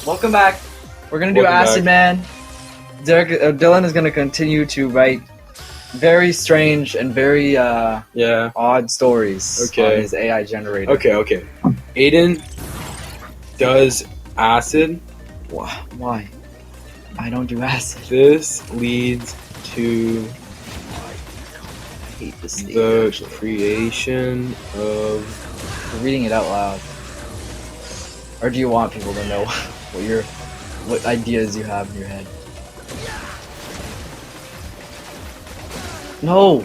Welcome back. We're gonna do Welcome Acid Man. Dylan is gonna continue to write very strange and very Yeah. odd stories Okay. on his AI generator. Okay. Aiden does acid. Why? I don't do acid. This leads to I hate this thing. the creation of. You're reading it out loud. Or do you want people to know what ideas you have in your head? No!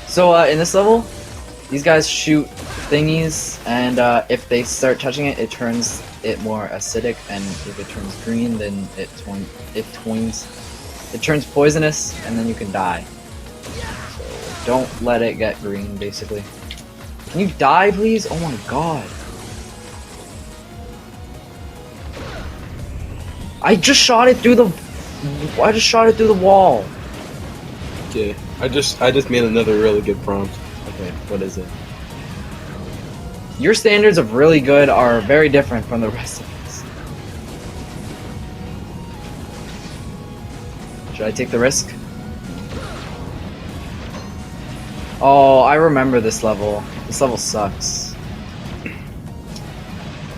So, in this level, these guys shoot thingies, and if they start touching it, it turns it more acidic, and if it turns green, then it turns poisonous, and then you can die. So, don't let it get green, basically. Can you die, please? Oh my god. I just shot it through the wall. Okay. I just made another really good prompt. Okay, what is it? Your standards of really good are very different from the rest of us. Should I take the risk? Oh, I remember this level. This level sucks.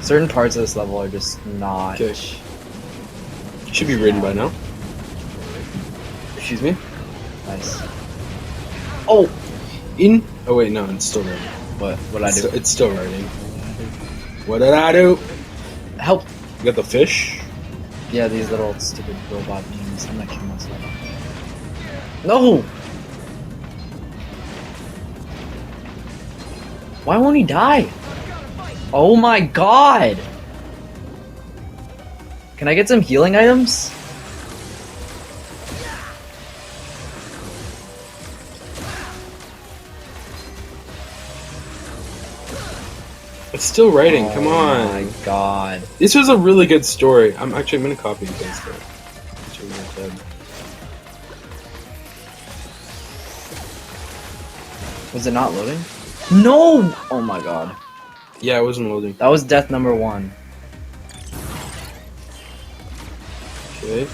Certain parts of this level are just not... Okay. Should be written by now. Excuse me. Nice. Oh! Oh wait, no, it's still writing. What I do? It's still writing. What did I do? Help! You got the fish? Yeah, these little stupid robot beams. I'm gonna kill myself. No! Why won't he die? Oh my god! Can I get some healing items? It's still writing. Come on. Oh my god. This was a really good story. I'm gonna copy and paste it. Which I'm gonna tab. Was it not loading? No! Oh my god. Yeah, it wasn't loading. That was death number 1. Okay.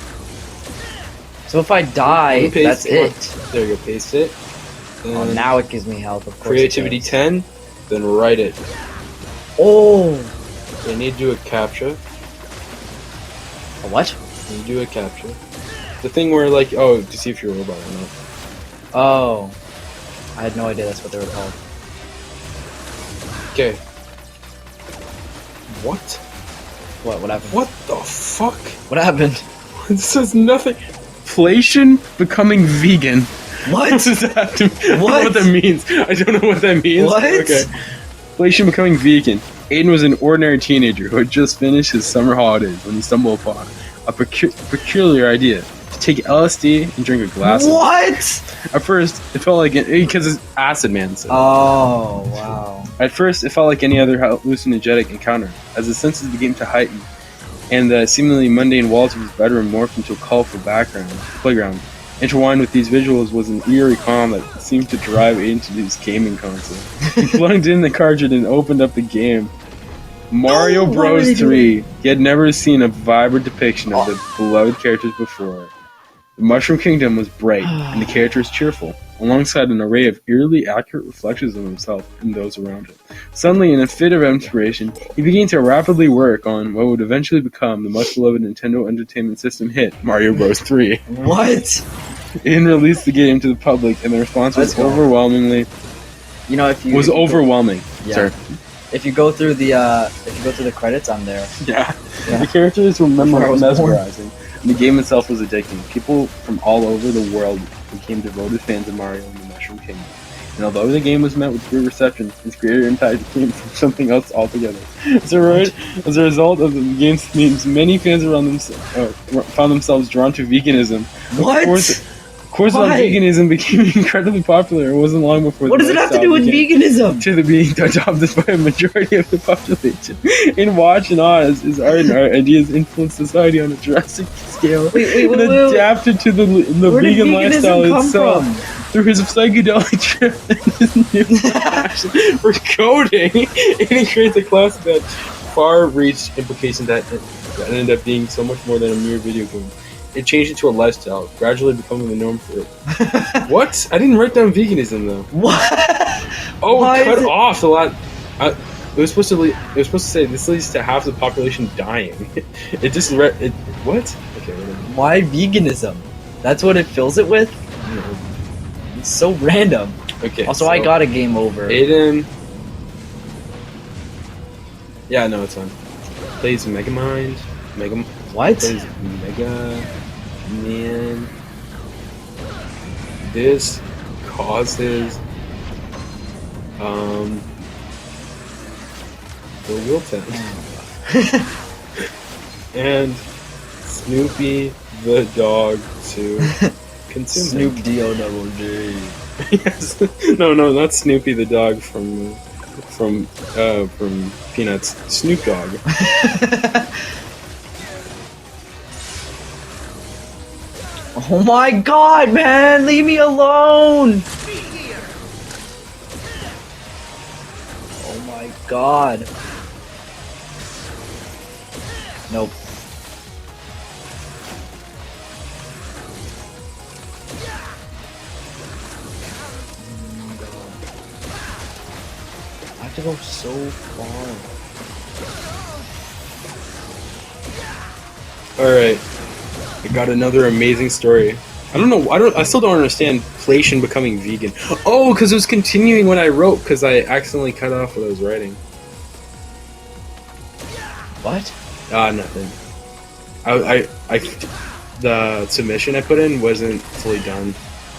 So if I die, Paste, that's come on. it. There you go. Paste it. Oh, And now it gives me health, of course. creativity it does. 10. Then write it. Oh! They need to do a captcha. A what? You do a captcha. The thing where like, oh, to see if you're a robot or not. Oh. I had no idea that's what they were called. Okay. What? What happened? What the fuck? What happened? This says nothing. Inflation becoming vegan. What? What does that do? I don't know What? what that means. I don't know what that means. What? Okay. Inflation becoming vegan. Aiden was an ordinary teenager who had just finished his summer holidays when he stumbled upon a peculiar idea to take LSD and drink a glass of What? At first, it felt like because it's acid man. So. Oh, wow. At first, it felt like any other hallucinogenic encounter, as the senses began to heighten, and the seemingly mundane walls of his bedroom morphed into a colorful playground. Intertwined with these visuals was an eerie calm that seemed to drive into his gaming console. He plugged in the cartridge and opened up the game. Mario No, why would they Bros. do 3. He had never seen a vibrant depiction of the beloved characters before. The Mushroom Kingdom was bright, and the characters cheerful, alongside an array of eerily accurate reflections of himself and those around him. Suddenly, in a fit of inspiration, he began to rapidly work on what would eventually become the much-beloved Nintendo Entertainment System hit, Mario Bros. 3. What? Aiden released the game to the public, and the response was Let's go. overwhelmingly... You know, if you overwhelming. Yeah. Sorry. If you go through the credits, I'm there. Yeah. Yeah. The characters were Before I was born. mesmerizing, and the game itself was addicting. People from all over the world became devoted fans of Mario and the Mushroom Kingdom. And although the game was met with good reception, its creator entirely came from something else altogether. As a result of the game's themes, many fans found themselves drawn to veganism. What? Of course, Why? veganism became incredibly popular. It wasn't long before. What does it have to do with veganism? To the being adopted by a majority of the population. In watch and awe, his art and art ideas influenced society on a drastic scale Wait, and adapted to the Where did vegan veganism lifestyle come itself. from? Through his psychedelic trip and his new passion for coding, and he creates a class that far-reached implications that it ended up being so much more than a mere video game. It changed it to a lifestyle, gradually becoming the norm for it. What? I didn't write down veganism though. What? Oh, Why cut is it- off a lot. It was supposed to. It was supposed to say this leads to half the population dying. It just read. It what? Okay. Whatever. Why veganism? That's what it fills it with? It's so random. Okay. Also, so I got a game over. Aiden. Yeah, no, it's fine. Plays Megamind. What? Plays Mega Man. This causes the wheel tent. And Snoopy the dog to consume Snoop him. D-O-double-G. Yes. No, not Snoopy the dog from Peanuts. Snoop Dogg. Oh my god, man! Leave me alone! Oh my god. Nope. I have to go so far. Alright. I got another amazing story. I still don't understand Plation becoming vegan. Oh, because it was continuing when I wrote, because I accidentally cut off what I was writing. What? Nothing. The submission I put in wasn't fully done.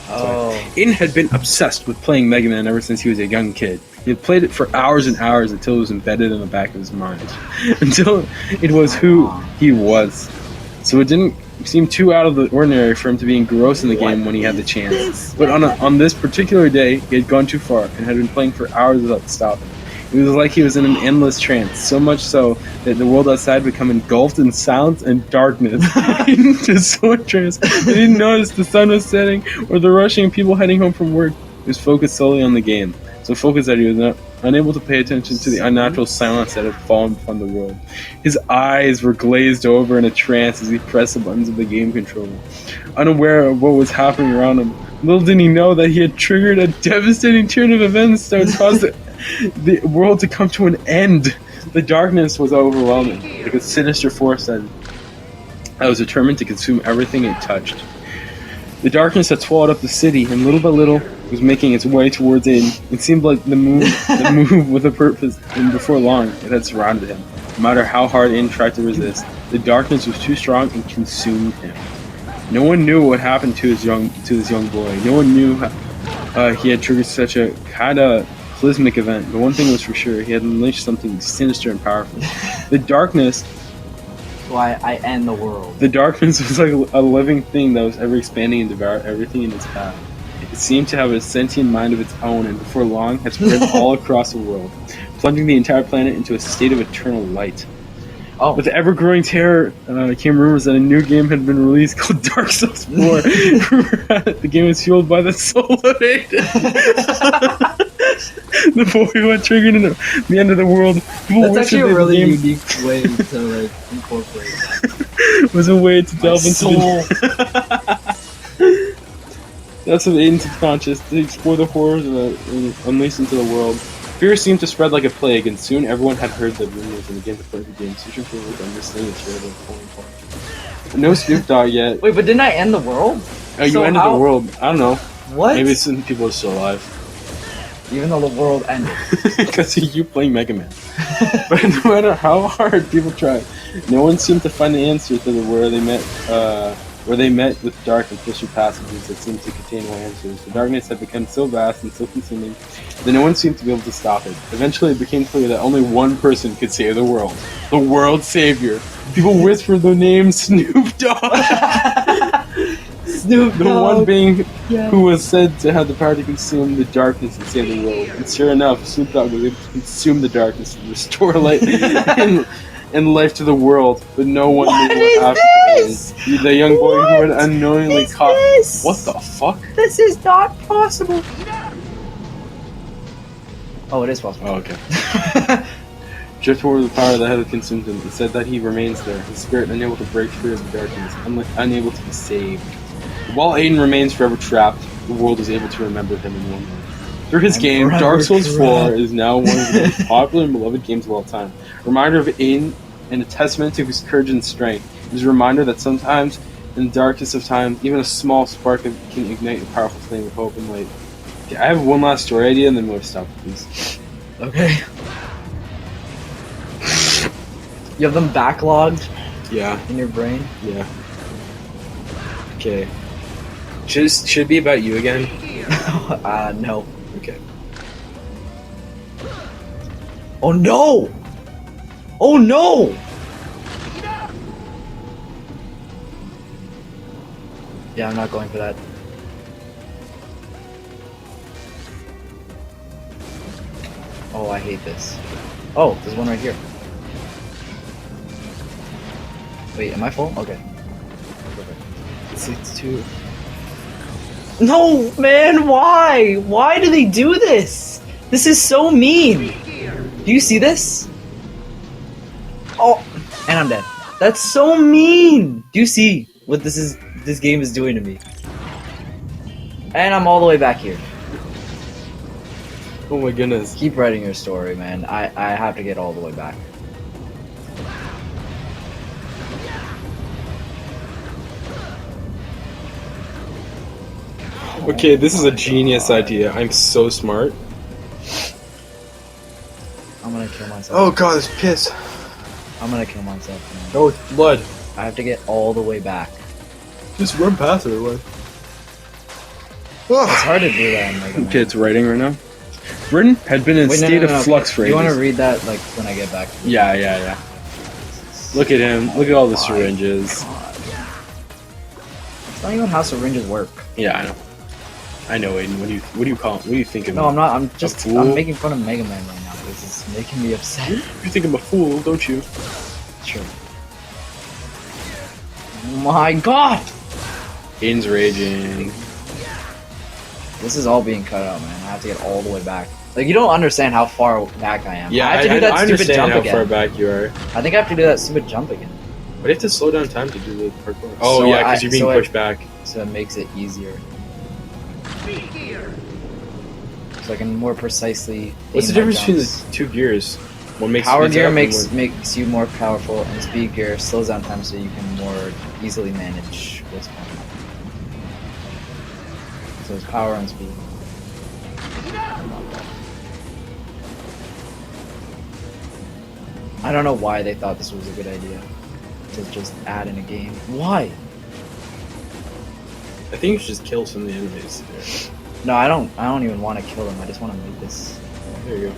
Oh. Aiden had been obsessed with playing Mega Man ever since he was a young kid. He had played it for hours and hours until it was embedded in the back of his mind. Until it was who he was. So it didn't seem too out of the ordinary for him to be engrossed in the game when he had the chance. But on this particular day, he had gone too far and had been playing for hours without stopping. It was like he was in an endless trance, so much so that the world outside became engulfed in silence and darkness. Just so entranced that he didn't notice the sun was setting or the rushing people heading home from work. He was focused solely on the game, so focused that he was unable to pay attention to the unnatural silence that had fallen upon the world. His eyes were glazed over in a trance as he pressed the buttons of the game controller, unaware of what was happening around him. Little did he know that he had triggered a devastating turn of events that would cause the world to come to an end. The darkness was overwhelming, like a sinister force that was determined to consume everything it touched. The darkness had swallowed up the city, and little by little was making its way towards Aiden. It seemed like the move with a purpose, and before long, it had surrounded him. No matter how hard Aiden tried to resist, the darkness was too strong and consumed him. No one knew what happened to this young boy. No one knew he had triggered such a cataclysmic event. But one thing was for sure: he had unleashed something sinister and powerful. The darkness. Why I end the world. The darkness was like a living thing that was ever expanding and devoured everything in its path. It seemed to have a sentient mind of its own, and before long had spread all across the world, plunging the entire planet into a state of eternal light. Oh. With ever-growing terror came rumors that a new game had been released called Dark Souls 4. The game was fueled by the soul of Aiden. The boy who had triggered the end of the world. That's actually a really unique way to like incorporate that. Was a way to delve into soul. That's of Aiden's subconscious to explore the horrors unleashed into the world. Fear seemed to spread like a plague, and soon everyone had heard the rumors and began to play the game, searching for ways to understand its role in falling apart. No Snoop Dogg yet. Wait, but didn't I end the world? Oh, you So ended how- the world. I don't know. What? Maybe some people are still alive. Even though the world ended. Because you playing Mega Man. But no matter how hard people tried, no one seemed to find the answer to where they met with dark and twisted passages that seemed to contain no answers. The darkness had become so vast and so consuming that no one seemed to be able to stop it. Eventually it became clear that only one person could save the world. The world's savior. People whispered the name Snoop Dogg. Snoop The Dogg. one being Yeah. who was said to have the power to consume the darkness and save the world. And sure enough, Snoop Dogg was able to consume the darkness and restore light and life to the world, but no one What knew is what this? happened. The young boy who had What unknowingly is caught. this? What the fuck? This is not possible. Oh, it is possible. Oh, okay. drift toward the power that had consumed him. It said that he remains there, his spirit unable to break free of the darkness, unable to be saved. While Aiden remains forever trapped, the world is able to remember him in one way. Through his game, Dark Souls 4 is now one of the most popular and beloved games of all time. A reminder of Aiden and a testament to his courage and strength. It is a reminder that sometimes, in the darkest of times, even a small spark can ignite a powerful flame of hope and light. Okay, I have one last story idea and then we'll stop, please. Okay. You have them backlogged Yeah, in your brain? yeah. Okay. Should it be about you again? No. Okay. Oh no! Oh no! Yeah, I'm not going for that. Oh, I hate this. Oh, there's one right here. Wait, am I full? Okay. It's too... No, man, why? Why do they do this? This is so mean. Do you see this? Oh, and I'm dead. That's so mean. Do you see what this game is doing to me? And I'm all the way back here. Oh my goodness. Keep writing your story, man. I have to get all the way back. Okay, this is a genius idea. I'm so smart. I'm gonna kill myself. Oh god, there's piss. I'm gonna kill myself, man. Oh, it's blood. I have to get all the way back. Just run past it or what? It's hard to do that in Mega Man. Okay, it's writing right now. Britain had been in a Wait, state no, of flux for You want to ages. read that like when I get back? To Yeah. Look at him. Look at all the syringes. God. It's not even how syringes work. Yeah, I know. I know, Aiden. What do you call him? What do you think of No, him? I'm not. I'm just. fool? I'm making fun of Mega Man right now. This is making me upset. You think I'm a fool, don't you? Sure. Oh my God! Aiden's raging. This is all being cut out, man. I have to get all the way back. Like, you don't understand how far back I am. Yeah, I have to do that I stupid understand jump how again. far back you are. I think I have to do that stupid jump again, But you have to slow down time to do the parkour. Oh, So yeah, because you're being so pushed back. so it makes it easier. So I can more precisely. What's the aim my difference between jumps. the two gears? What makes Power speeds gear up and makes what- you more powerful, and speed gear slows down time so you can more easily manage what's going on. So it's power and speed. I don't know why they thought this was a good idea to just add in a game. Why? I think you should just kill some of the enemies. No, I don't even want to kill them. I just want to make this There you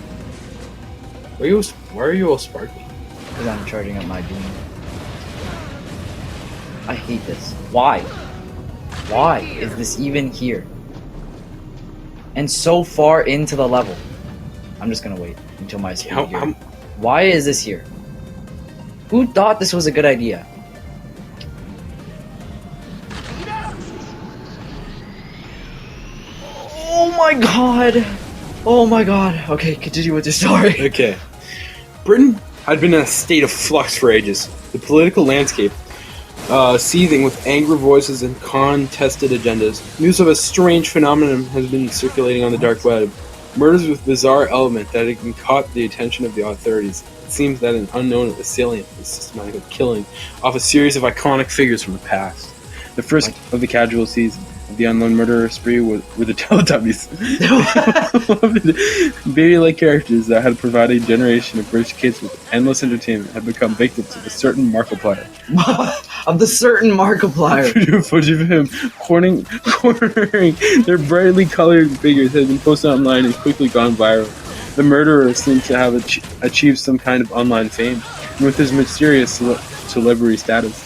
go. Why are you all sparkly? because I'm charging up my beam. I hate this. Why? Why is this even here? And so far into the level. I'm just gonna wait until my speed gear. Why is this here? Who thought this was a good idea? Oh my god! Oh my god. Okay, continue with your story. Okay. Britain had been in a state of flux for ages. The political landscape, seething with angry voices and contested agendas. News of a strange phenomenon has been circulating on the dark web. Murders with bizarre element that had caught the attention of the authorities. It seems that an unknown assailant is systematically killing off a series of iconic figures from the past. The first of the casualties of the unknown murderer spree were the Teletubbies. Baby-like characters that had provided a generation of British kids with endless entertainment had become victims of a certain Markiplier. Of the certain Markiplier. Footage of him cornering their brightly colored figures has been posted online and quickly gone viral. The murderer seemed to have achieved some kind of online fame, and with his mysterious celebrity status,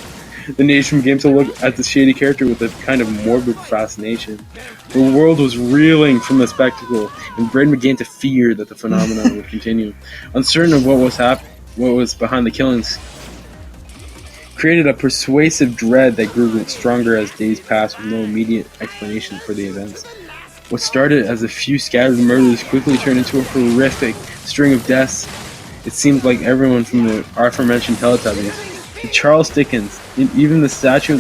the nation began to look at the shady character with a kind of morbid fascination. The world was reeling from the spectacle, and Britain began to fear that the phenomenon would continue. Uncertain of what was behind the killings, created a persuasive dread that grew stronger as days passed with no immediate explanation for the events. What started as a few scattered murders quickly turned into a horrific string of deaths It seemed like everyone from the aforementioned Teletubbies, to Charles Dickens, and even the statue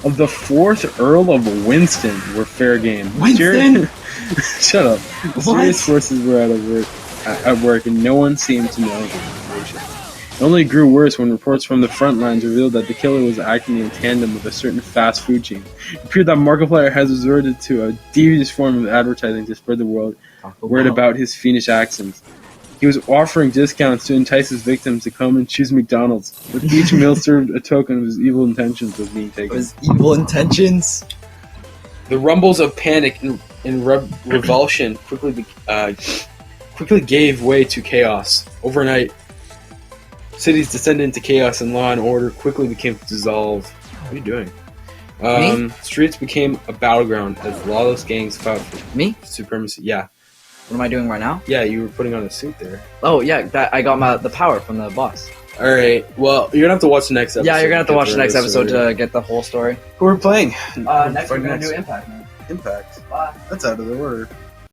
of the fourth Earl of Winston were fair game. Winston? Shut up. The What? serious forces were at work, and no one seemed to know the situation. It only grew worse when reports from the front lines revealed that the killer was acting in tandem with a certain fast food chain. It appeared that Markiplier has resorted to a devious form of advertising to spread the word about his fiendish actions. He was offering discounts to entice his victims to come and choose McDonald's, with each meal served a token of his evil intentions was being taken. His evil intentions. The rumbles of panic and revulsion quickly gave way to chaos. Overnight, cities descended into chaos, and law and order quickly became dissolved. What are you doing? Streets became a battleground as lawless gangs fought for Me? supremacy. Yeah, What am I doing right now? yeah, you were putting on a suit there. Oh yeah, I got the power from the boss. All right. Well, you're gonna have to watch the next episode. Yeah, you're gonna have to get watch the next episode story. to get the whole story. Who we're playing? Next we're Fighting gonna do Impact. Man. Impact. Bye. That's out of the order.